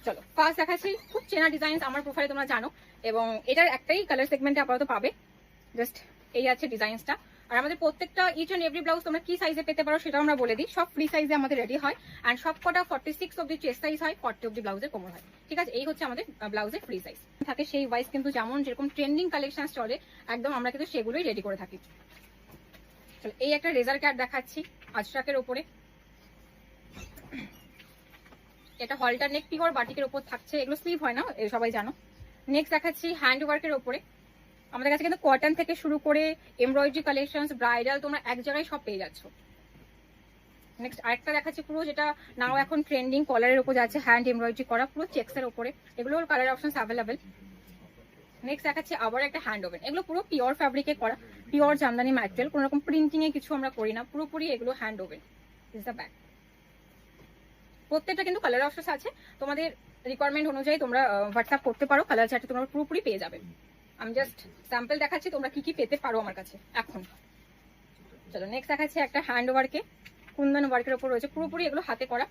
চলো ফার্স্ট দেখাচ্ছি খুব চেনা ডিজাইন, আমার প্রোফাইলে তোমরা জানো, এবং এটার একটাই কালার সেগমেন্টে আপাতত পাবে। জাস্ট এই আছে ডিজাইনসটা। আর আমাদের প্রত্যেকটা ইচ অ্যান্ড এভরি ব্লাউজ তোমরা কি সাইজে পেতে পারো সেটাও আমরা বলে দিই। সব ফ্রি সাইজে আমাদের রেডি হয়, অ্যান্ড সব কটা 46 অব্দি চেস্ট সাইজ হয়, 40 অব্দি ব্লাউজের কোমর হয়। ঠিক আছে, এই হচ্ছে আমাদের ব্লাউজের ফ্রি সাইজ থাকে। সেই ওয়াইজ কিন্তু যেরকম ট্রেন্ডিং কালেকশন চলে একদম আমরা কিন্তু সেগুলোই রেডি করে থাকি। চলো এই একটা রেজার কাট দেখাচ্ছি আজরাকের ওপরে। এটা হলটার নেক পিওর বাটিকের ওপর থাকছে, এগুলো স্লিভ হয় না, সবাই জানো। নেক্সট দেখাচ্ছি হ্যান্ড ওয়ার্কের ওপরে। আমাদের কাছে কিন্তু কটন থেকে শুরু করে এমব্রয়ডারি কালেকশন, ব্রাইডাল, তোমরা এক জায়গায় সব পেয়ে যাচ্ছ। নেক্সট আরেকটা দেখাচ্ছি পুরো যেটা নাও এখন ট্রেন্ডিং, কলারের উপর যাচ্ছে, হ্যান্ড এমব্রয়ডারি করা, পুরো চেক্সের উপরে। এগুলোর কালার অপশনস অ্যাভেলেবেল। নেক্সট দেখাচ্ছি আবার একটা হ্যান্ড ওভেন। এগুলো পুরো পিওর ফ্যাব্রিকে করা, পিওর জামদানি ম্যাটেরিয়াল, কোনো রকম প্রিন্টিং এ কিছু আমরা করি না, পুরোপুরি এগুলো hand woven. Is the back. প্রত্যেকটা কিন্তু কালার অপশনস আছে, তোমাদের রিকোয়ারমেন্ট অনুযায়ী তোমরা হোয়াটসঅ্যাপ করতে পারো, কালার চার্টে তোমরা পুরোপুরি পেয়ে যাবে। আমি জাস্ট স্যাম্পল দেখাচ্ছি তোমরা কি কি পেতে পারো আমার কাছে এখন। চলো নেক্সট দেখাচ্ছি একটা হ্যান্ড ওয়ার্কে, কুন্দন ওয়ার্কের উপর রয়েছে, পুরোপুরি এগুলো হাতে করা।